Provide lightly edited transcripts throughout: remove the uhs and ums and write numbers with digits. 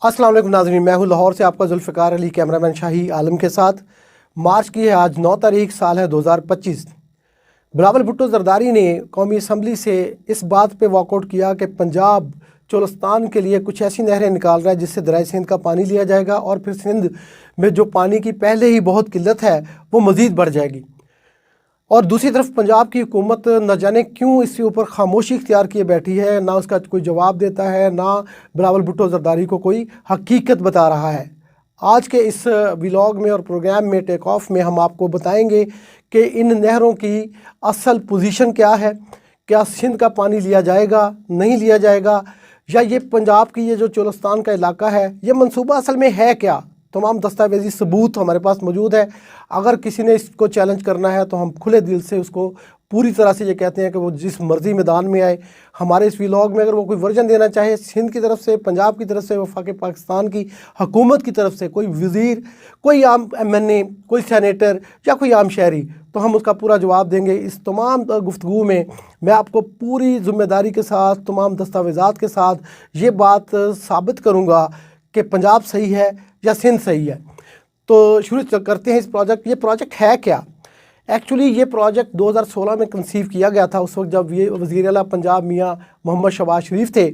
अस्सलाम वालेकुम नाज़रीन, मैं हूँ लाहौर से आपका जुल्फ़िकार अली, कैमरामैन शाही आलम के साथ। मार्च की है आज 9 तारीख, साल है 2025। बिलावल भुट्टो ज़रदारी ने कौमी असम्बली से इस बात पे वॉकआउट किया कि पंजाब चोलिस्तान के लिए कुछ ऐसी नहरें निकाल रहा है जिससे दरिया सिंध का पानी लिया जाएगा और फिर सिंध में जो पानी की पहले ही बहुत किल्लत है वो मज़ीद बढ़ जाएगी। और दूसरी तरफ पंजाब की हुकूमत न जाने क्यों इसके ऊपर खामोशी इख्तियार किए बैठी है, ना उसका कोई जवाब देता है, ना बिलावल भुट्टो ज़रदारी को कोई हकीकत बता रहा है। आज के इस व्लॉग में और प्रोग्राम में टेक ऑफ में हम आपको बताएंगे कि इन नहरों की असल पोजीशन क्या है, क्या सिंध का पानी लिया जाएगा, नहीं लिया जाएगा, या ये पंजाब की ये जो चोलिस्तान का इलाका है ये मंसूबा असल में है क्या। तमाम दस्तावेजी सबूत हमारे पास मौजूद है। अगर किसी ने इसको चैलेंज करना है तो हम खुले दिल से उसको पूरी तरह से ये कहते हैं कि वो जिस मर्ज़ी मैदान में आए। हमारे इस व्लॉग में अगर वो कोई वर्जन देना चाहे सिंध की तरफ से, पंजाब की तरफ से, वफाक पाकिस्तान की हुकूमत की तरफ से, कोई वज़ीर, कोई आम MNA, कोई सैनेटर या कोई आम शहरी, तो हम उसका पूरा जवाब देंगे। इस तमाम गुफ्तगू में मैं आपको पूरी ज़िम्मेदारी के साथ, तमाम दस्तावेज़ात के साथ ये बात साबित करूँगा कि पंजाब सही है या सिंध सही है। तो शुरू करते हैं इस प्रोजेक्ट। ये प्रोजेक्ट है क्या? एक्चुअली ये प्रोजेक्ट 2016 में कंसीव किया गया था, उस वक्त जब ये वज़ीर आला पंजाब मियाँ मोहम्मद शहबाज शरीफ थे।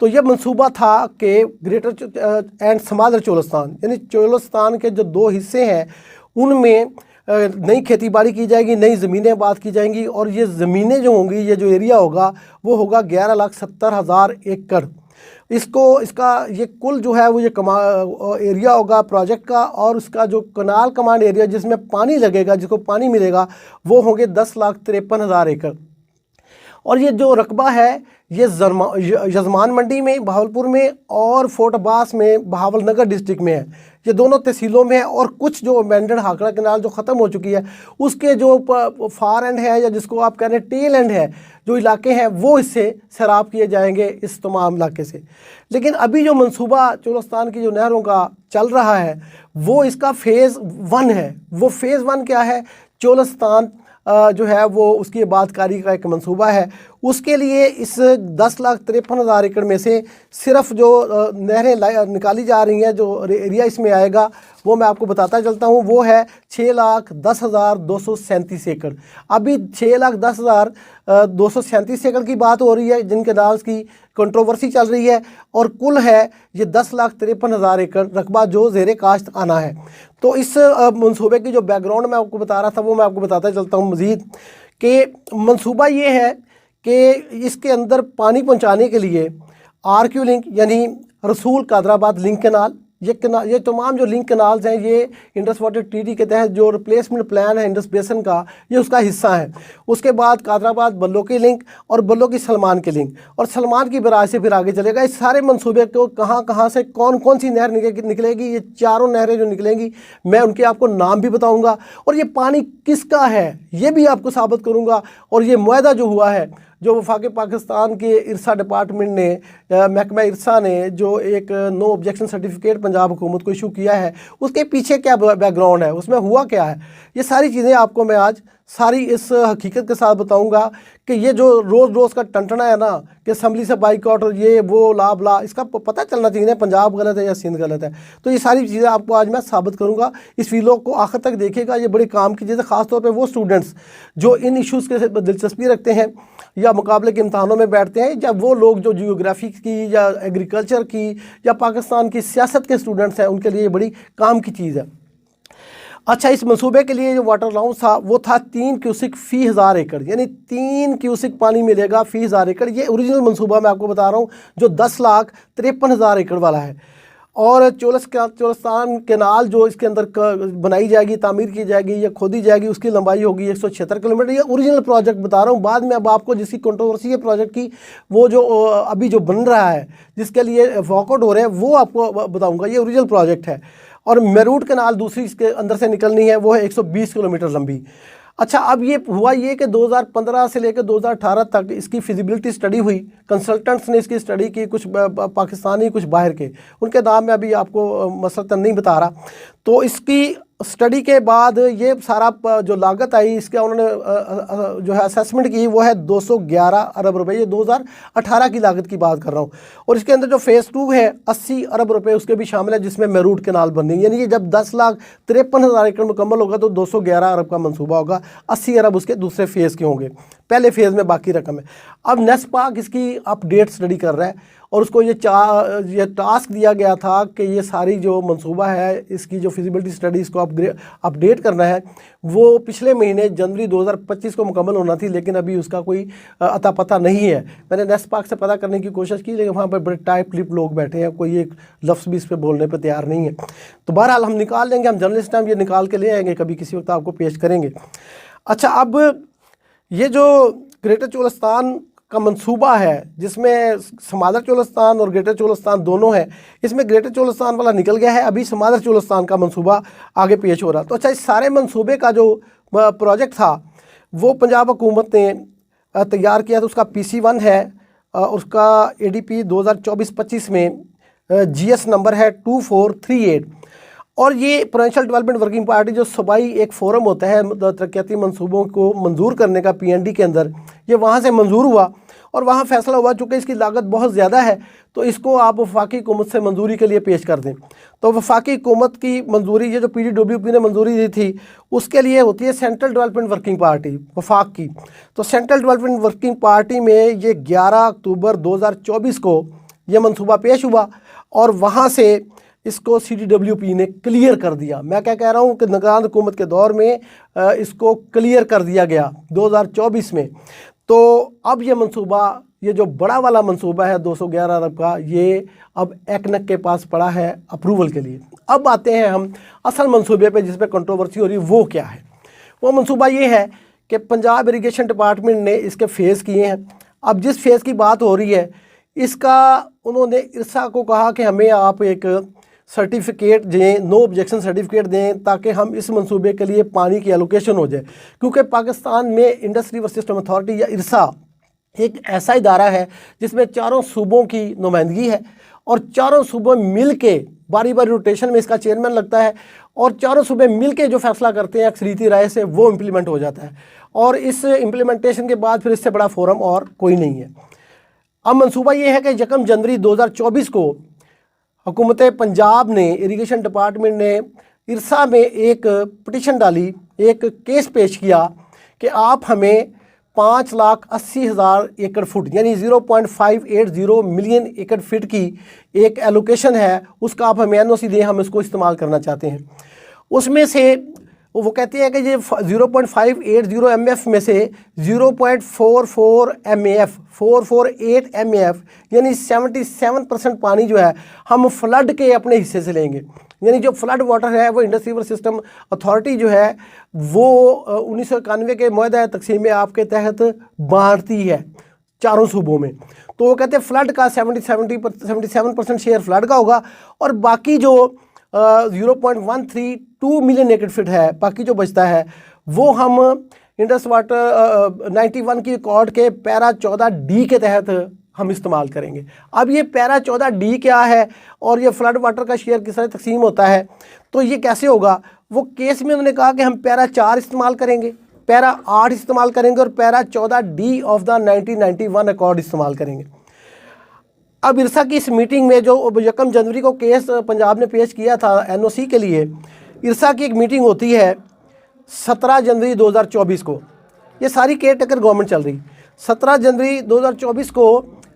तो ये मंसूबा था कि ग्रेटर एंड स्मॉलर चोलिस्तान, यानी चोलिस्तान के जो दो हिस्से हैं उनमें नई खेती बाड़ी की जाएगी, नई ज़मीनें आबाद की जाएंगी, और ये ज़मीनें जो होंगी, ये जो एरिया होगा वो होगा 11,70,000 एकड़। इसका ये कुल जो है वो ये एरिया होगा प्रोजेक्ट का, और उसका जो कनाल कमांड एरिया जिसमें पानी लगेगा, जिसको पानी मिलेगा, वो होंगे 10,53,000 एकड़। और ये जो रकबा है ये यजमान मंडी में बहावलपुर में और फोर्ट अब्बास में बहावल नगर डिस्ट्रिक्ट में है। ये दोनों तहसीलों में है। और कुछ जो अमेंडेड हाकड़ा कैनाल जो ख़त्म हो चुकी है उसके जो फार एंड है, या जिसको आप कह रहे हैं टेल एंड है, जो इलाके हैं वो इससे सैराब किए जाएंगे इस तमाम इलाके से। लेकिन अभी जो मंसूबा चोलिस्तान की जो नहरों का चल रहा है वो इसका फ़ेज़ 1 है। वो फ़ेज़ 1 क्या है? चोलिस्तान जो है वो उसकी आबादकारी का एक मंसूबा है। उसके लिए इस 10,53,000 एकड़ में से सिर्फ जो नहरें निकाली जा रही हैं, जो एरिया इसमें आएगा वो मैं आपको बताता चलता हूँ, वो है 6,10,237 एकड़। अभी 6,10,237 एकड़ की बात हो रही है जिन कैनाल्स की कंट्रोवर्सी चल रही है, और कुल है ये 10,53,000 एकड़ रकबा जो ज़ेरे काश्त आना है। तो इस मंसूबे की जो बैकग्राउंड मैं आपको बता रहा था वो मैं आपको बताता चलता हूँ मज़ीद, कि मंसूबा ये है कि इसके अंदर पानी पहुँचाने के लिए RQ लिंक यानी रसूल कादराबाद लिंक कैनाल, ये तमाम जो लिंक कैनाल्स हैं ये इंडस वाटर ट्रीटी के तहत जो रिप्लेसमेंट प्लान है इंडस बेसन का, ये उसका हिस्सा है। उसके बाद कादराबाद बल्लो की लिंक और बल्लो की सलमान की लिंक, और सलमान की बराज से फिर आगे चलेगा। इस सारे मंसूबे को कहाँ कहाँ से कौन कौन सी नहर निकलेगी, ये चारों नहरें जो निकलेंगी मैं उनके आपको नाम भी बताऊँगा, और ये पानी किसका है ये भी आपको साबित करूँगा। और ये मुआहदा जो हुआ है, जो वफाक पाकिस्तान के इरसा डिपार्टमेंट ने, महकमा इरसा ने जो एक नो ऑब्जेक्शन सर्टिफिकेट पंजाब हुकूमत को इशू किया है, उसके पीछे क्या बैकग्राउंड है, उसमें हुआ क्या है, ये सारी चीज़ें आपको मैं आज सारी इस हकीकत के साथ बताऊंगा। कि ये जो रोज़ रोज़ का टंटना है ना कि असम्बली से बाइकआउट और ये वो ला बला, इसका पता चलना चाहिए ना पंजाब गलत है या सिंध गलत है। तो ये सारी चीज़ें आपको आज मैं साबित करूंगा। इस वीडियो को आखिर तक देखिएगा, ये बड़ी काम की चीज़ है, ख़ासतौर पे वो स्टूडेंट्स जो इन इश्यूज़ के दिलचस्पी रखते हैं या मुकाबले के इम्तहानों में बैठते हैं, या वो लोग जो जियोग्राफी की या एग्रीकल्चर की या पाकिस्तान की सियासत के स्टूडेंट्स हैं, उनके लिए बड़ी काम की चीज़ है। अच्छा, इस मंसूबे के लिए जो वाटर अलाउंस था वो था 3 क्यूसिक फ़ी 1000 एकड़, यानी 3 क्यूसिक पानी मिलेगा फ़ी 1000 एकड़। ये ओरिजिनल मंसूबा मैं आपको बता रहा हूँ जो 10,53,000 एकड़ वाला है। और चोलिस्तान कैनाल जो इसके अंदर बनाई जाएगी, तामीर की जाएगी या खोदी जाएगी, उसकी लंबाई होगी 176 किलोमीटर। ये ओरिजिनल प्रोजेक्ट बता रहा हूँ। बाद में अब आपको जिसकी कंट्रोवर्सी है प्रोजेक्ट की, वो जो अभी जो बन रहा है जिसके लिए वॉकआउट हो रहे हैं, वो आपको बताऊँगा। ये ओरिजिनल प्रोजेक्ट है। और मेरूट कैनाल दूसरी इसके अंदर से निकलनी है, वो है 120 किलोमीटर लंबी। अच्छा, अब ये हुआ ये कि 2015 से लेकर 2018 तक इसकी फिजिबिलिटी स्टडी हुई। कंसल्टेंट्स ने इसकी स्टडी की, कुछ पाकिस्तानी कुछ बाहर के, उनके नाम मैं अभी आपको मसलतन नहीं बता रहा। तो इसकी स्टडी के बाद ये सारा जो लागत आई इसका उन्होंने जो है असेसमेंट की वो है 211 अरब रुपए। ये 2018 की लागत की बात कर रहा हूँ। और इसके अंदर जो फेज़ 2 है 80 अरब रुपए उसके भी शामिल है, जिसमें मेरूट कैनाल बननी है। यानी कि जब 10,53,000 एकड़ मुकम्मल होगा तो 211 अरब का मंसूबा होगा, 80 अरब उसके दूसरे फेज़ के होंगे, पहले फेज़ में बाकी रकम है। अब नेस्पाक इसकी अपडेट स्टडी कर रहा है और उसको ये टास्क दिया गया था कि ये सारी जो मंसूबा है इसकी जो फिजिबिलिटी स्टडी इसको अपडेट करना है। वो पिछले महीने जनवरी 2025 को मुकम्मल होना थी, लेकिन अभी उसका कोई अता पता नहीं है। मैंने नेस्पाक से पता करने की कोशिश की, लेकिन वहाँ पर बड़े टाइप लिप लोग बैठे हैं, कोई एक लफ्ज़ भी इस पर बोलने पर तैयार नहीं है। तो बहरहाल हम निकाल लेंगे, हम जर्नलिस्ट हैं, हम ये निकाल के ले आएंगे, कभी किसी वक्त आपको पेश करेंगे। अच्छा, अब ये जो ग्रेटर चोलस्तान का मंसूबा है जिसमें समादर चोलस्तान और ग्रेटर चोलस्तान दोनों है, इसमें ग्रेटर चोलस्तान वाला निकल गया है, अभी समादर चोलस्तान का मंसूबा आगे पेश हो रहा। तो अच्छा, इस सारे मंसूबे का जो प्रोजेक्ट था वो पंजाब हुकूमत ने तैयार किया। तो उसका PC1 है, उसका ADP 2024-25 में GS नंबर है 2438। और ये पोटेंशियल डेवलपमेंट वर्किंग पार्टी जो सूबाई एक फोरम होता है तरक्याती मंसूबों को मंजूर करने का PND के अंदर, ये वहाँ से मंजूर हुआ और वहाँ फैसला हुआ चूँकि इसकी लागत बहुत ज़्यादा है तो इसको आप वफाकी हुकूमत से मंजूरी के लिए पेश कर दें। तो वफाकी हुकूमत की मंजूरी, ये जो PDWP ने मंजूरी दी थी उसके लिए होती है सेंट्रल डेवलपमेंट वर्किंग पार्टी वफाक की। तो सेंट्रल डेवलपमेंट वर्किंग पार्टी में ये 11 अक्टूबर 2024 को ये मंसूबा पेश हुआ और वहाँ से इसको CDWP ने क्लियर कर दिया। मैं क्या कह रहा हूँ कि निगरान हुकूमत के दौर में इसको क्लियर कर दिया गया 2024 में। तो अब ये मंसूबा, ये जो बड़ा वाला मंसूबा है 211 अरब का, ये अब एक्नक के पास पड़ा है अप्रूवल के लिए। अब आते हैं हम असल मंसूबे पे जिस पे कंट्रोवर्सी हो रही है। वो क्या है? वो मंसूबा ये है कि पंजाब इरिगेशन डिपार्टमेंट ने इसके फ़ेज़ किए हैं। अब जिस फेज़ की बात हो रही है इसका उन्होंने इरसा को कहा कि हमें आप एक सर्टिफिकेट दें, नो ऑब्जेक्शन सर्टिफिकेट दें, ताकि हम इस मंसूबे के लिए पानी की एलोकेशन हो जाए। क्योंकि पाकिस्तान में इंडस्ट्री रिवर सिस्टम अथॉरिटी या इरसा एक ऐसा इदारा है जिसमें चारों सूबों की नुमाइंदगी है और चारों सूबे मिल के बारी बारी रोटेशन में इसका चेयरमैन लगता है और चारों सूबे मिल के जो फैसला करते हैं अक्सरीती राय से वो इम्प्लीमेंट हो जाता है। और इस इम्प्लीमेंटेशन के बाद फिर इससे बड़ा फोरम और कोई नहीं है। अब मंसूबा ये है कि 1 जनवरी 2024 को हुकूमत पंजाब ने, इरिगेशन डिपार्टमेंट ने इरसा में एक पिटीशन डाली, एक केस पेश किया कि आप हमें 5,80,000 एकड़ फुट यानी 0.580 मिलियन एकड़ फीट की एक एलोकेशन है, उसका आप हमें NOC दें, हम इसको इस्तेमाल करना चाहते हैं। उसमें से वो कहते हैं कि ये 0.580 MF में से 0.44 MAF 448 MAF यानी 77% पानी जो है हम फ्लड के अपने हिस्से से लेंगे। यानी जो फ्लड वाटर है वो इंडस्ट्री रिवर सिस्टम अथॉरिटी जो है वो 1991 के मुआहदा तकसीम आप के तहत बांटती है चारों सूबों में। तो वो कहते हैं फ्लड का 77% शेयर फ्लड का होगा और बाकी जो 0.132 मिलियन एकड़ फीट है, बाकी जो बचता है वो हम इंडस वाटर 91 की अकॉर्ड के पैरा 14D के तहत हम इस्तेमाल करेंगे। अब ये पैरा 14D क्या है और ये फ्लड वाटर का शेयर किस तरह तकसीम होता है, तो ये कैसे होगा? वो केस में उन्होंने कहा कि हम पैरा 4 इस्तेमाल करेंगे, पैरा 8 इस्तेमाल करेंगे और para 14D of the 1991 accord इस्तेमाल करेंगे। अब इरसा की इस मीटिंग में जो 1 जनवरी को केस पंजाब ने पेश किया था NOC के लिए, इरसा की एक मीटिंग होती है 17 जनवरी 2024 को। ये सारी केयर टेकर गवर्नमेंट चल रही। 17 जनवरी 2024 को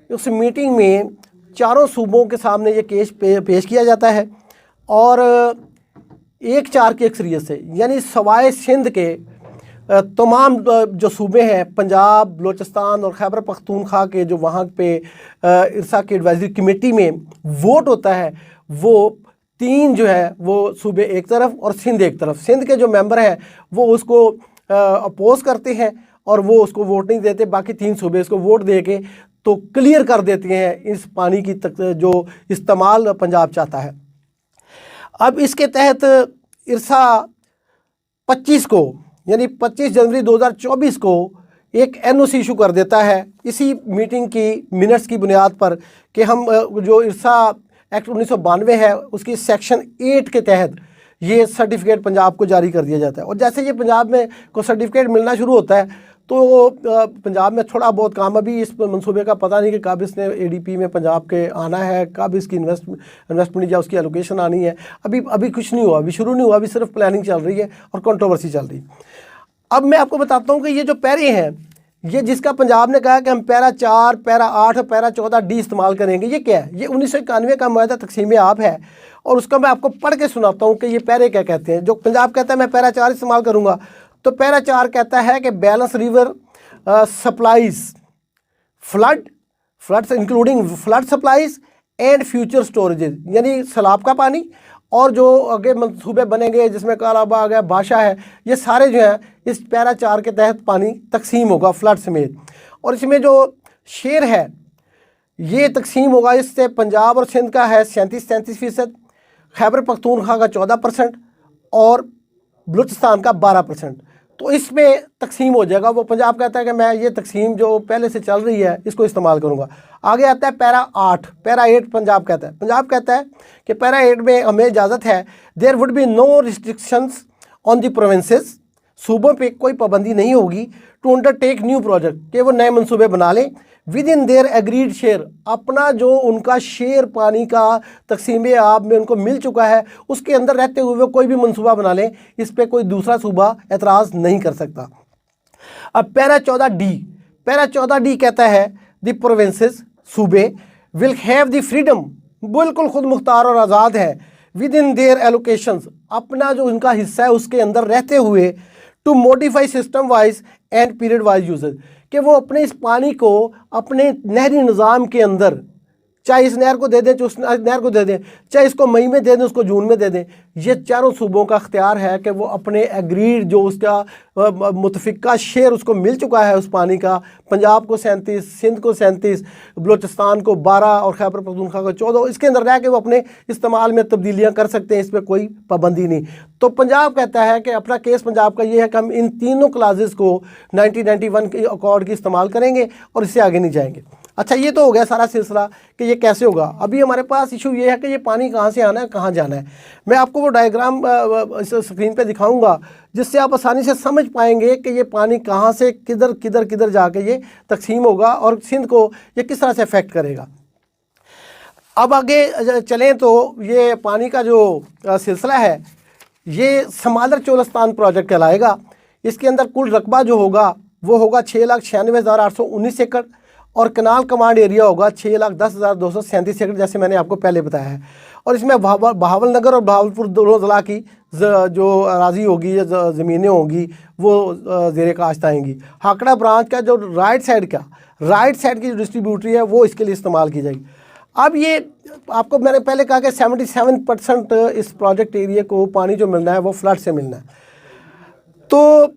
उस मीटिंग में चारों सूबों के सामने ये केस पेश किया जाता है और 1/4 की अक्सरियत से, यानी सवाए सिंध के तमाम जो सूबे हैं, पंजाब, बलोचिस्तान और खैबर पख्तूनख्वा के जो वहाँ पे इरसा की एडवाइजरी कमेटी में वोट होता है, वो 3 जो है वो सूबे एक तरफ और सिंध एक तरफ। सिंध के जो मेंबर हैं वो उसको अपोज करते हैं और वो उसको वोट नहीं देते, बाकी 3 सूबे इसको वोट दे के तो क्लियर कर देते हैं इस पानी की जो इस्तेमाल पंजाब चाहता है। अब इसके तहत इरसा 25 को यानी 25 जनवरी 2024 को एक NOC इशू कर देता है इसी मीटिंग की मिनट्स की बुनियाद पर कि हम जो इरसा एक्ट 1992 है उसकी सेक्शन 8 के तहत ये सर्टिफिकेट पंजाब को जारी कर दिया जाता है। और जैसे ये पंजाब में को सर्टिफिकेट मिलना शुरू होता है तो पंजाब में थोड़ा बहुत काम, अभी इस मंसूबे का पता नहीं कि कब इसने एडीपी में पंजाब के आना है, कब इसकी इन्वेस्टमेंट या उसकी एलोकेशन आनी है, अभी कुछ नहीं हुआ, अभी शुरू नहीं हुआ, अभी सिर्फ प्लानिंग चल रही है और कंट्रोवर्सी चल रही है। अब मैं आपको बताता हूँ कि ये जो पैरे हैं, ये जिसका पंजाब ने कहा कि हम पैरा 4, पैरा 8 और पैरा 14D इस्तेमाल करेंगे, ये क्या है? ये 1991 का मुआहदा तकसीम आप है और उसका मैं आपको पढ़ के सुनाता हूँ कि ये पैरे क्या कहते हैं। जो पंजाब कहता है मैं पैरा 4 इस्तेमाल करूँगा, तो पैरा 4 कहता है कि balance river supplies floods including flood supplies and future storages, यानी सैलाब का पानी और जो आगे मंसूबे बनेंगे जिसमें कालाबाग है, भाषा है, ये सारे जो हैं इस पैरा 4 के तहत पानी तकसीम होगा फ्लड समेत। और इसमें जो शेयर है ये तकसीम होगा, इससे पंजाब और सिंध का है 37% खैबर पख्तूनख्वा का 14% और बलूचिस्तान का 12%। तो इसमें तकसीम हो जाएगा। वो पंजाब कहता है कि मैं ये तकसीम जो पहले से चल रही है इसको इस्तेमाल करूँगा। आगे आता है पैरा 8, पैरा 8 पंजाब कहता है कि पैरा 8 में हमें इजाज़त है, there would be no restrictions on the provinces, सूबों पे कोई पाबंदी नहीं होगी, टू अंडरटेक न्यू प्रोजेक्ट, कि वो नए मंसूबे बना लें with in their agreed share, अपना जो उनका शेयर पानी का तकसीम आब में उनको मिल चुका है उसके अंदर रहते हुए कोई भी मंसूबा बना लें, इस पर कोई दूसरा सूबा एतराज़ नहीं कर सकता। अब पैरा 14D कहता है द प्रोविंसेस, सूबे विल हैव द फ्रीडम, बिल्कुल खुद मुख्तार और आज़ाद है, विद इन देयर एलोकेशंस, अपना जो उनका हिस्सा है उसके अंदर रहते हुए, to modify system wise and period wise usages, कि वो अपने इस पानी को अपने नहरी निज़ाम के अंदर, चाहे इस नहर को दे दें, उस नहर को दे दें, चाहे इसको मई में दे दें, उसको जून में दे दें, ये चारों सूबों का अख्तियार है कि वो अपने एग्रीड जो उसका मुतफिका शेयर उसको मिल चुका है उस पानी का, पंजाब को 37, सिंध को 37, बलूचिस्तान को 12 और खैबर पख्तूनख्वा को 14, इसके अंदर रह के वो अपने इस्तेमाल में तब्दीलियाँ कर सकते हैं, इस पर कोई पाबंदी नहीं। तो पंजाब कहता है कि अपना केस पंजाब का ये है कि हम इन तीनों क्लासेस को 1991 के अकॉर्ड की इस्तेमाल करेंगे और इससे आगे नहीं जाएंगे। अच्छा, ये तो हो गया सारा सिलसिला कि ये कैसे होगा। अभी हमारे पास इशू ये है कि ये पानी कहाँ से आना है, कहाँ जाना है। मैं आपको वो डायग्राम इस स्क्रीन पे दिखाऊंगा जिससे आप आसानी से समझ पाएंगे कि ये पानी कहाँ से किधर जाके ये तकसीम होगा और सिंध को ये किस तरह से अफेक्ट करेगा। अब आगे चलें तो ये पानी का जो सिलसिला है ये समादर चोलस्तान प्रोजेक्ट कहलाएगा। इसके अंदर कुल रकबा जो होगा वो होगा 6,96,819 एकड़ और कनाल कमांड एरिया होगा 6,10,237 एकड़, जैसे मैंने आपको पहले बताया है। और इसमें बहावलनगर और बहावलपुर दोनों ज़िला की जो अराजी होगी या ज़मीनें होंगी वो ज़ेरे काश्त आएंगी। हाकड़ा ब्रांच का जो राइट साइड की जो डिस्ट्रीब्यूटरी है वो इसके लिए इस्तेमाल की जाएगी। अब ये आपको मैंने पहले कहा कि 77% इस प्रोजेक्ट एरिया को पानी जो मिलना है वो फ्लड से मिलना है। तो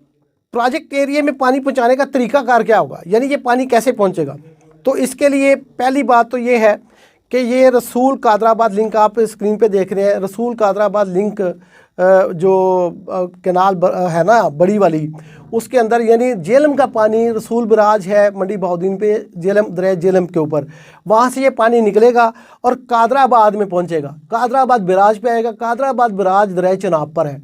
प्रोजेक्ट एरिया में पानी पहुंचाने का तरीकाकार क्या होगा, यानी ये पानी कैसे पहुंचेगा? तो इसके लिए पहली बात तो ये है कि ये रसूल कादराबाद लिंक आप स्क्रीन पे देख रहे हैं। रसूल कादराबाद लिंक जो कैनाल है ना बड़ी वाली, उसके अंदर यानी जेलम का पानी रसूल बराज है मंडी बहाउद्दीन पे, दरिया जेलम के ऊपर, वहाँ से ये पानी निकलेगा और कादराबाद में पहुँचेगा। कादराबाद बराज पे आएगा। कादराबाद बराज दरिया चनाब पर है,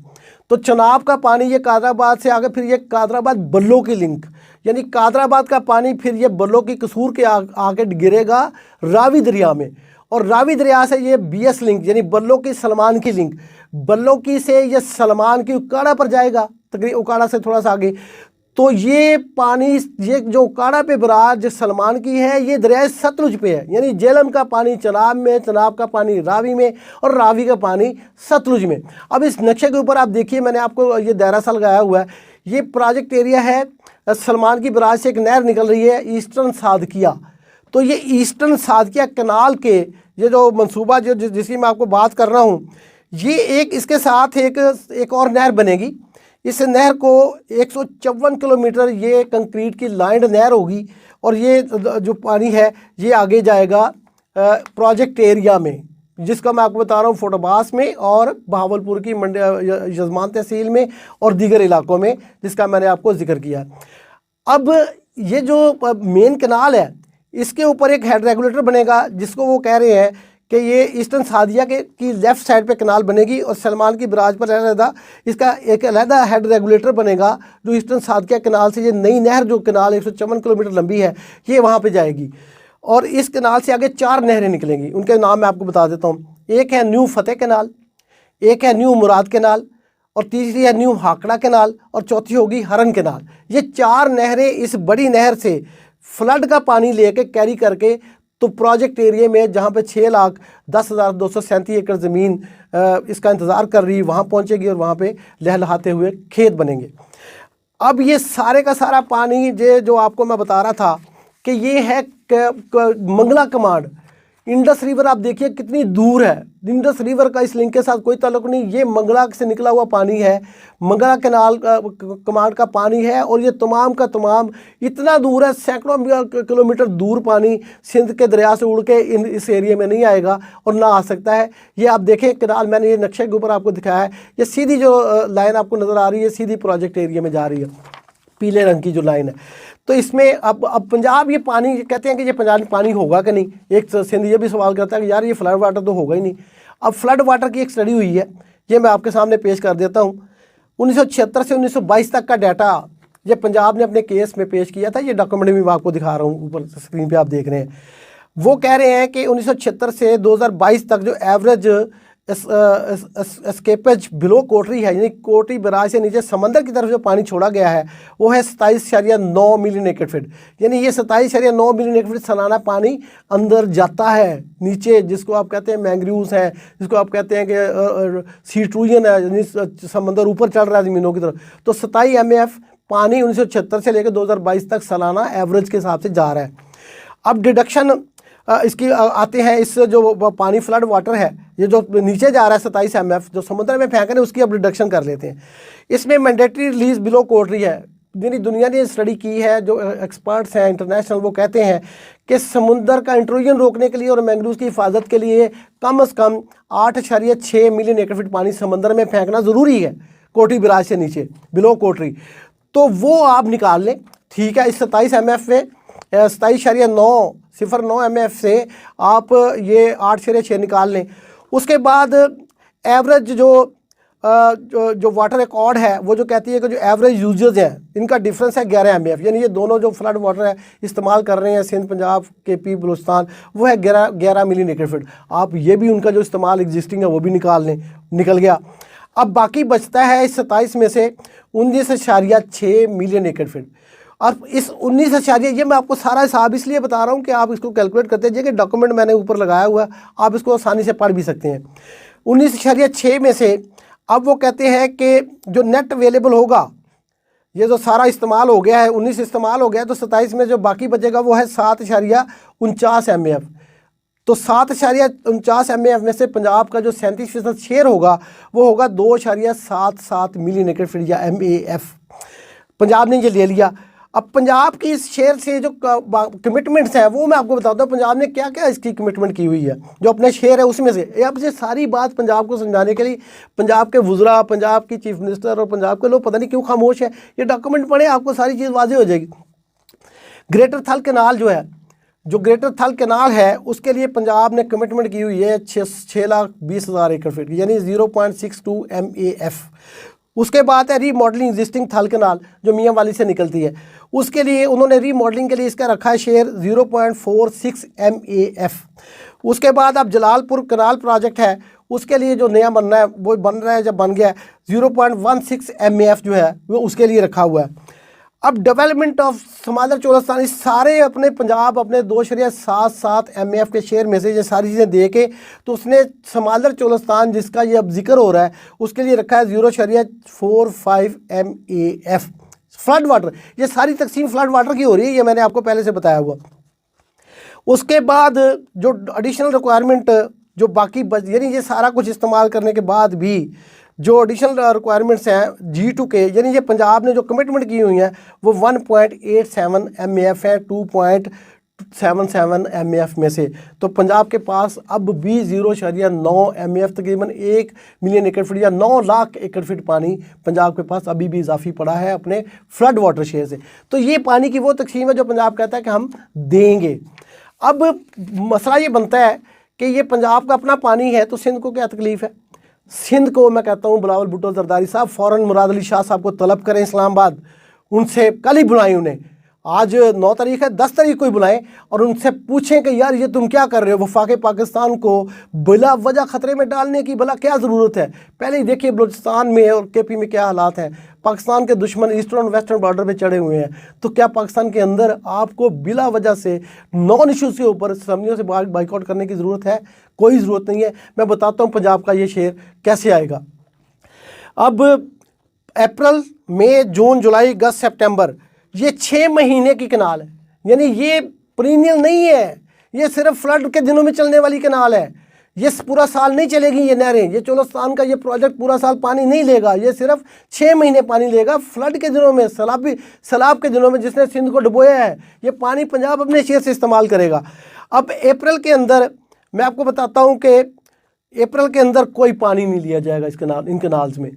तो चनाब का पानी ये कादराबाद से आगे फिर ये कादराबाद बल्लो की लिंक, यानी कादराबाद का पानी फिर ये बल्लो की कसूर के आगे गिरेगा रावी दरिया में, और रावी दरिया से ये BS लिंक यानी बल्लो की सलमान की लिंक, बल्लो की से ये सलमान की उकाड़ा पर जाएगा, तकरीबन उकाड़ा से थोड़ा सा आगे। तो ये पानी ये जो उकाड़ा पे बराज सलमान की है ये दरिया सतलुज पे है, यानी जेलम का पानी चनाब में, चनाब का पानी रावी में और रावी का पानी सतलुज में। अब इस नक्शे के ऊपर आप देखिए, मैंने आपको ये दायरा सा लगाया हुआ है। ये प्रोजेक्ट एरिया है, सलमान की बराज से एक नहर निकल रही है ईस्टर्न सादकिया। तो ये ईस्टर्न सादकिया कनाल के ये जो मंसूबा जिसकी मैं आपको बात कर रहा हूँ, ये एक इसके साथ एक और नहर बनेगी। इस नहर को 154 किलोमीटर ये कंक्रीट की लाइंड नहर होगी और ये जो पानी है ये आगे जाएगा प्रोजेक्ट एरिया में, जिसका मैं आपको बता रहा हूँ फोटोबास में और बहावलपुर की यजमान तहसील में और दीगर इलाकों में, जिसका मैंने आपको जिक्र किया। अब ये जो मेन कनाल है इसके ऊपर एक हेड रेगुलेटर बनेगा, जिसको वो कह रहे हैं कि ये ईस्टर्न सादिया के की लेफ़्ट साइड पे कनाल बनेगी और सलमान की बराज पर अलहदा इसका एक अलहदा हेड रेगुलेटर बनेगा जो ईस्टर्न सादिया कनाल से, ये नई नहर जो कनाल 154 किलोमीटर लंबी है, ये वहाँ पे जाएगी। और इस कनाल से आगे 4 नहरें निकलेंगी, उनके नाम मैं आपको बता देता हूँ। एक है न्यू फतेह कनाल, एक है न्यू मुराद कनाल, और तीसरी है न्यू हाकड़ा कनाल, और चौथी होगी हरन कनाल। ये 4 नहरें इस बड़ी नहर से फ्लड का पानी लेके कैरी करके तो प्रोजेक्ट एरिया में जहाँ पे 6,10,237 एकड़ ज़मीन इसका इंतज़ार कर रही है वहाँ पहुँचेगी और वहाँ पे लहलहाते हुए खेत बनेंगे। अब ये सारे का सारा पानी जो आपको मैं बता रहा था कि ये है मंगला कमांड। इंडस रिवर आप देखिए कितनी दूर है, इंडस रिवर का इस लिंक के साथ कोई ताल्लुक नहीं, ये मंगला से निकला हुआ पानी है, मंगला कैनाल कमांड का पानी है। और ये तमाम का तमाम इतना दूर है, सैकड़ों किलोमीटर दूर पानी सिंध के दरिया से उड़ के इस एरिया में नहीं आएगा और ना आ सकता है। ये आप देखें कैनाल, मैंने ये नक्शे के ऊपर आपको दिखाया है, ये सीधी जो लाइन आपको नज़र आ रही है सीधी प्रोजेक्ट एरिया में जा रही है, पीले रंग की जो लाइन है। तो इसमें अब पंजाब ये पानी कहते हैं कि ये पंजाब में पानी होगा कि नहीं। एक सिंध ये भी सवाल करता है कि यार ये फ्लड वाटर तो होगा ही नहीं। अब फ्लड वाटर की एक स्टडी हुई है, ये मैं आपके सामने पेश कर देता हूँ। 1976 से 1922 तक का डाटा ये पंजाब ने अपने केस में पेश किया था। ये डॉक्यूमेंट भी मैं आपको दिखा रहा हूँ, ऊपर स्क्रीन पर आप देख रहे हैं। वो कह रहे हैं कि 1976 से 2022 तक जो एवरेज एस्केपेज बिलो कोटरी है, यानी कोटरी बराज से नीचे समंदर की तरफ जो पानी छोड़ा गया है वो है 27.9 मिलियन एकड़ फीट। यानी ये 27.9 मिलियन एकड़ फीट सालाना पानी अंदर जाता है नीचे, जिसको आप कहते हैं मैंग्रीव्स हैं, जिसको आप कहते हैं कि सी ट्रूजन है, यानी समंदर ऊपर चढ़ रहा है ज़मीनों की तरफ। तो 27 MF पानी 1976 से लेकर 2022 तक सालाना एवरेज के हिसाब से जा रहा है। अब डिडक्शन इसकी आते हैं, इस जो पानी फ्लड वाटर है ये जो नीचे जा रहा है 27 MF जो समुद्र में फेंक रहे हैं उसकी अब रिडक्शन कर लेते हैं। इसमें मैंडेटरी रिलीज बिलो कोटरी है। दुनिया ने स्टडी की है, जो एक्सपर्ट्स हैं इंटरनेशनल वो कहते हैं कि समुद्र का इंट्रूजन रोकने के लिए और मैंग्रोव्स की हिफाजत के लिए कम से कम 8.6 मिलियन एकड़ फीट पानी समंदर में फेंकना ज़रूरी है कोटरी बराज से नीचे बिलो कोटरी। तो वो आप निकाल लें, ठीक है। इस 27 MF में 27.9 MF से आप ये 8.6 निकाल लें। उसके बाद एवरेज जो वाटर रिकॉर्ड है वो जो कहती है कि जो एवरेज यूजर्स हैं इनका डिफरेंस है 11 MF, यानी ये दोनों जो फ्लड वाटर है इस्तेमाल कर रहे हैं सिंध, पंजाब, KP, बलूचिस्तान, वो है 11 मिलियन एकड़ फीट। आप ये भी उनका जो इस्तेमाल एग्जिस्टिंग है वो भी निकाल लें, निकल गया। अब बाकी बचता है इस 27 में से 19.6 मिलियन एकड़ फीट। और इस 19.6, ये मैं आपको सारा हिसाब इसलिए बता रहा हूँ कि आप इसको कैलकुलेट करते जाइए कि डॉक्यूमेंट मैंने ऊपर लगाया हुआ है, आप इसको आसानी से पढ़ भी सकते हैं। 19.6 में से अब वो कहते हैं कि जो नेट अवेलेबल होगा, ये जो सारा इस्तेमाल हो गया है 19 इस्तेमाल हो गया है, तो 27 में जो बाकी बचेगा वो है 7.49 MF। तो 7.49 MF में से पंजाब का जो 37% शेयर होगा वो होगा 2.77 मिलियन एकड़ फीट या MAF। पंजाब ने ये ले लिया। अब पंजाब की इस शेयर से जो कमिटमेंट्स हैं वो मैं आपको बताता हूँ पंजाब ने क्या क्या इसकी कमिटमेंट की हुई है, जो अपने शेयर है उसमें से। अब ये सारी बात पंजाब को समझाने के लिए पंजाब के वुज़रा, पंजाब की चीफ मिनिस्टर और पंजाब के लोग पता नहीं क्यों खामोश है। ये डॉक्यूमेंट पढ़े, आपको सारी चीज़ वाज़ेह हो जाएगी। ग्रेटर थल कैनाल जो है, जो ग्रेटर थल कैनाल है उसके लिए पंजाब ने कमिटमेंट की हुई है 6,20,000 एकड़ फीट की, यानी 0.62 MAF। उसके बाद है रीमॉडलिंग एग्जिस्टिंग थल कैनाल जो मियाँ वाली से निकलती है, उसके लिए उन्होंने रीमॉडलिंग के लिए इसका रखा है शेयर 0.46 MAF। उसके बाद अब जलालपुर कैनाल प्रोजेक्ट है, उसके लिए जो नया बनना है वो बन रहा है, जब बन गया है 0.16 MAF जो है वो उसके लिए रखा हुआ है। अब डेवलपमेंट ऑफ समादर चोलस्तान, इस सारे अपने पंजाब अपने 2.77 MAF के शेयर में से ये सारी चीज़ें दे के तो उसने समादर चोलस्तान जिसका ये अब जिक्र हो रहा है उसके लिए रखा है 0.45 MAF फ्लड वाटर। ये सारी तकसीम फ्लड वाटर की हो रही है, ये मैंने आपको पहले से बताया हुआ। उसके बाद जो एडिशनल रिक्वायरमेंट जो बाकी यानी ये सारा कुछ इस्तेमाल करने के बाद भी जो एडिशनल रिक्वायरमेंट्स हैं G2K, यानी ये पंजाब ने जो कमिटमेंट की हुई हैं वो 1.87 MAF है 2.77 MAF में से। तो पंजाब के पास अब भी 0.9 MAF तकरीबन 1 मिलियन एकड़ फीट या 9 लाख एकड़ फीट पानी पंजाब के पास अभी भी इजाफी पड़ा है अपने फ्लड वाटर शेयर से। तो ये पानी की वो तकसीम है जो पंजाब कहता है कि हम देंगे। अब मसला ये बनता है कि ये पंजाब का अपना पानी है तो सिंध को क्या तकलीफ है। सिंध को मैं कहता हूँ बिलावल भुट्टो जरदारी साहब फ़ौरन मुराद अली शाह साहब को तलब करें इस्लामाबाद, उनसे कल ही बुलाएं उन्हें, आज 9 तारीख है, 10 तारीख को ही बुलाएं और उनसे पूछें कि यार ये तुम क्या कर रहे हो, वफाक पाकिस्तान को बिला वजह ख़तरे में डालने की भला क्या ज़रूरत है। पहले ही देखिए बलूचिस्तान में और KP में क्या हालात हैं, पाकिस्तान के दुश्मन ईस्टर्न और वेस्टर्न बॉर्डर पे चढ़े हुए हैं, तो क्या पाकिस्तान के अंदर आपको बिला वजह से नॉन इशूज़ के ऊपर असम्बलियों से बाइकआउट करने की ज़रूरत है? कोई ज़रूरत नहीं है। मैं बताता हूँ पंजाब का ये शेर कैसे आएगा। अब अप्रैल, मई, जून, जुलाई, अगस्त, सितंबर, ये 6 महीने की कनाल है, यानी ये पीरियड नहीं है, ये सिर्फ फ्लड के दिनों में चलने वाली कनाल है। ये पूरा साल नहीं चलेगी ये नहरें, ये चोलस्तान का ये प्रोजेक्ट पूरा साल पानी नहीं लेगा, ये सिर्फ 6 महीने पानी लेगा। फ्लड के दिनों में, सैलाब के दिनों में जिसने सिंध को डुबोया है, ये पानी पंजाब अपने शेर से इस्तेमाल करेगा। अब अप्रैल के अंदर मैं आपको बताता हूँ कि अप्रैल के अंदर कोई पानी नहीं लिया जाएगा इन कनाल्स में,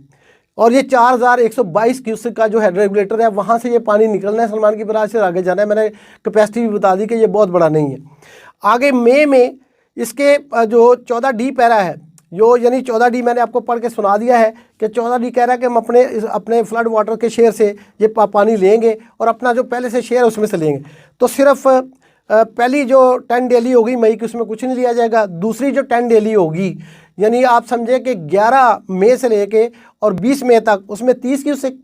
और ये 4122 क्यूसेक का जो हेड रेगुलेटर है वहाँ से ये पानी निकलना है, सलमान की बराज से आगे जाना है। मैंने कैपेसिटी भी बता दी कि ये बहुत बड़ा नहीं है। आगे मई में इसके जो 14D पैरा है, जो यानी 14D मैंने आपको पढ़ के सुना दिया है कि 14D कह रहा है कि हम अपने फ्लड वाटर के शेयर से ये पानी लेंगे और अपना जो पहले से शेयर है उसमें से लेंगे। तो सिर्फ पहली जो 10 डेली होगी मई की, उसमें कुछ नहीं लिया जाएगा। दूसरी जो 10 डेली होगी, यानी आप समझे कि 11 मई से लेके और 20 मई तक, उसमें 30 क्यूसेक,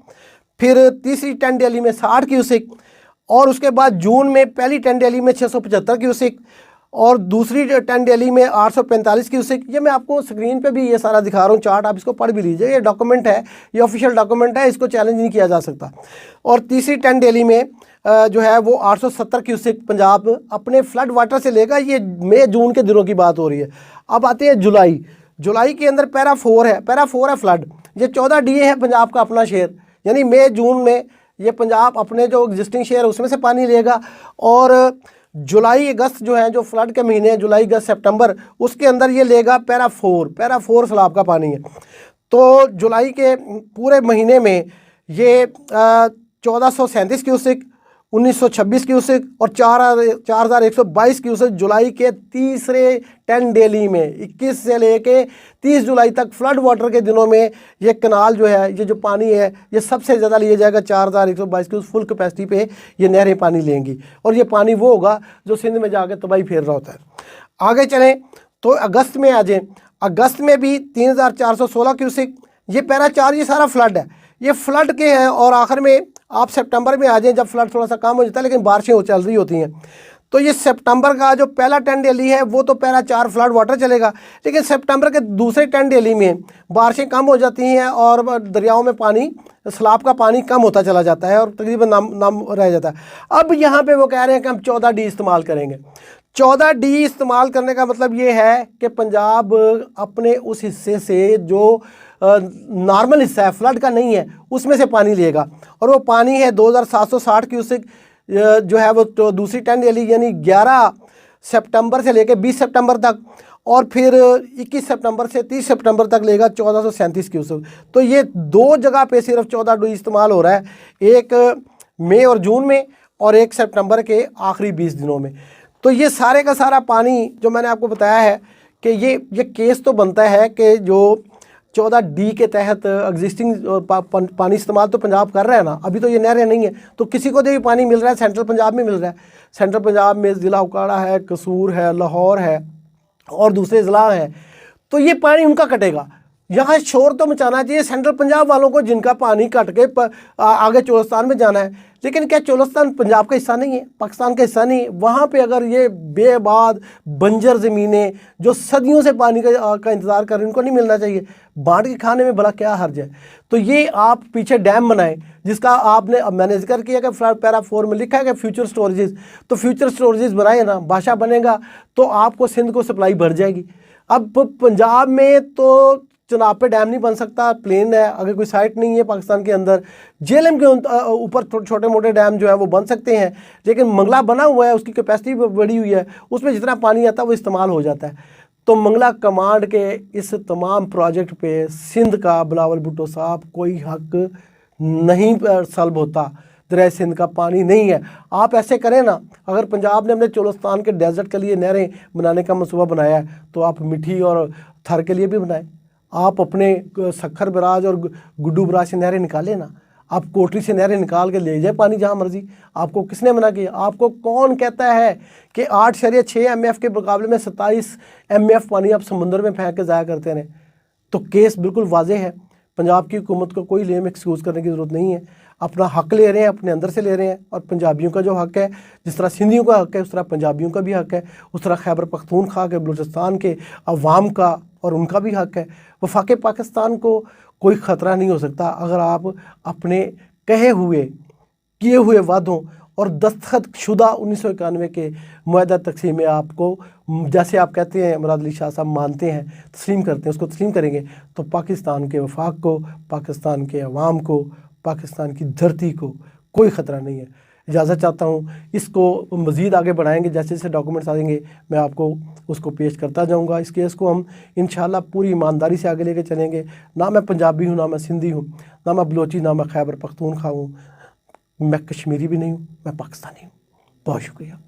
फिर तीसरी 10 डेली में 60 क्यूसेक, और उसके बाद जून में पहली 10 डेली में 675 क्यूसेक, और दूसरी 10 डेली में 845 क्यूसेक। ये मैं आपको स्क्रीन पे भी ये सारा दिखा रहा हूँ चार्ट, आप इसको पढ़ भी लीजिए, ये डॉक्यूमेंट है, ये ऑफिशियल डॉक्यूमेंट है, इसको चैलेंज नहीं किया जा सकता। और तीसरी 10 डेली में जो है वो 870 क्यूसेक पंजाब अपने फ्लड वाटर से लेगा। ये मई जून के दिनों की बात हो रही है। अब आते हैं जुलाई के अंदर पैरा 4 है फ्लड, ये 14D है पंजाब का अपना शेयर, यानी मई जून में ये पंजाब अपने जो एग्जिस्टिंग शेयर उसमें से पानी लेगा। और जुलाई अगस्त जो है, जो फ्लड के महीने हैं, जुलाई अगस्त सितंबर, उसके अंदर ये लेगा पैरा 4 सैलाब का पानी है। तो जुलाई के पूरे महीने में ये 1437 क्यूसेक, 1926 क्यूसेक और 4122 क्यूसेक जुलाई के तीसरे 10 डेली में, 21 से लेके 30 जुलाई तक फ्लड वाटर के दिनों में ये कनाल जो है, ये जो पानी है, ये सबसे ज़्यादा लिया जाएगा। 4122 की उस फुल कैपेसिटी पे ये नहरें पानी लेंगी, और ये पानी वो होगा जो सिंध में जाके तबाही फेर रहा होता है। आगे चलें तो अगस्त में आ जाएँ, अगस्त में भी 3416 क्यूसेक, ये पैरा 4, ये सारा फ्लड है, ये फ्लड के हैं। और आखिर में आप सितंबर में आ जाएं जब फ्लड थोड़ा सा कम हो जाता है, लेकिन बारिशें चल रही होती हैं, तो ये सितंबर का जो पहला 10 डेली है वो तो पैरा 4 फ्लड वाटर चलेगा, लेकिन सितंबर के दूसरे 10 डेली में बारिशें कम हो जाती हैं और दरियाओं में पानी, सैलाब का पानी कम होता चला जाता है और तकरीबन नाम रह जाता है। अब यहाँ पे वो कह रहे हैं कि हम 14D इस्तेमाल करेंगे। 14D इस्तेमाल करने का मतलब ये है कि पंजाब अपने उस हिस्से से जो नॉर्मल हिस्सा है, फ्लड का नहीं है, उसमें से पानी लेगा, और वो पानी है 2760 क्यूसेक जो है वो तो दूसरी 10 डेली, यानी 11 सितंबर से लेकर 20 सितंबर तक, और फिर 21 सितंबर से 30 सितंबर तक लेगा 1437 क्यूसेक। तो ये 2 जगह पे सिर्फ 14D इस्तेमाल हो रहा है, एक मई और जून में और एक सितंबर के आखिरी 20 दिनों में। तो ये सारे का सारा पानी जो मैंने आपको बताया है कि ये केस तो बनता है कि जो 14D के तहत एग्जिस्टिंग पानी इस्तेमाल तो पंजाब कर रहा है ना, अभी तो ये नहरें नहीं है, तो किसी को तो भी पानी मिल रहा है, सेंट्रल पंजाब में मिल रहा है। सेंट्रल पंजाब में ज़िला उकाड़ा है, कसूर है, लाहौर है और दूसरे ज़िला हैं, तो ये पानी उनका कटेगा। यहाँ शोर तो मचाना चाहिए सेंट्रल पंजाब वालों को, जिनका पानी कट के आगे चोलस्तान में जाना है, लेकिन क्या चोलस्तान पंजाब का हिस्सा नहीं है, पाकिस्तान का हिस्सा नहीं है? वहाँ पे अगर ये बेबाद बंजर ज़मीनें जो सदियों से पानी का इंतज़ार कर रही हैं, उनको नहीं मिलना चाहिए? बांट के खाने में भला क्या हर्ज है? तो ये आप पीछे डैम बनाएं, जिसका आपने, अब मैंने जिक्र किया कि पैरा 4 में लिखा है कि फ्यूचर स्टोरेजेस, तो फ्यूचर स्टोरेजेस बनाए ना, भाषा बनेगा तो आपको सिंध को सप्लाई बढ़ जाएगी। अब पंजाब में तो चनाब पे डैम नहीं बन सकता, प्लेन है, अगर कोई साइट नहीं है पाकिस्तान के अंदर। JLM के ऊपर छोटे मोटे डैम जो है वो बन सकते हैं, लेकिन मंगला बना हुआ है, उसकी कैपेसिटी बड़ी हुई है, उसमें जितना पानी आता है वो इस्तेमाल हो जाता है। तो मंगला कमांड के इस तमाम प्रोजेक्ट पे सिंध का बिलावल भुट्टो साहब कोई हक नहीं सल्ब होता। दरिया सिंध का पानी नहीं है। आप ऐसे करें ना, अगर पंजाब ने अपने चोलिस्तान के डेजर्ट के लिए नहरें बनाने का मंसूबा बनाया है तो आप मिठी और थर के लिए भी बनाएं। आप अपने सखर बराज और गुड्डू बराज से नहरें निकालें ना, आप कोटरी से नहरें निकाल के ले जाए पानी जहाँ मर्जी। आपको किसने मना किया? आपको कौन कहता है कि 8.6 MF के मुकाबले में 27 MF पानी आप समुद्र में फेंक के ज़ाया करते रहें? तो केस बिल्कुल वाजे है। पंजाब की हुकूमत को कोई लेम एक्सक्यूज़ करने की ज़रूरत नहीं है। अपना हक ले रहे हैं, अपने अंदर से ले रहे हैं। और पंजाबियों का जो हक है, जिस तरह सिंधियों का हक है उस तरह पंजाबियों का भी हक है, उस तरह खैबर पख्तूनख्वा के, बलूचिस्तान के अवाम का और उनका भी हक है। वफाक पाकिस्तान को कोई ख़तरा नहीं हो सकता अगर आप अपने कहे हुए किए हुए वादों और दस्तखत शुदा 1991 के मुआहदा तकसीम में आपको, जैसे आप कहते हैं मुराद अली शाह साहब मानते हैं, तस्लीम करते हैं, उसको तस्लीम करेंगे तो पाकिस्तान के वफाक को, पाकिस्तान के अवाम को, पाकिस्तान की धरती को कोई ख़तरा नहीं है। इजाज़त चाहता हूँ। इसको मज़ीद आगे बढ़ाएंगे, जैसे जैसे डॉक्यूमेंट्स आएंगे मैं आपको उसको पेश करता जाऊँगा। इस केस को हम इंशाल्लाह पूरी ईमानदारी से आगे लेके चलेंगे। ना मैं पंजाबी हूँ, ना मैं सिंधी हूँ, ना मैं बलोची, ना मैं खैबर पख्तूनख्वा हूँ, मैं कश्मीरी भी नहीं हूँ, मैं पाकिस्तानी हूँ। बहुत शुक्रिया।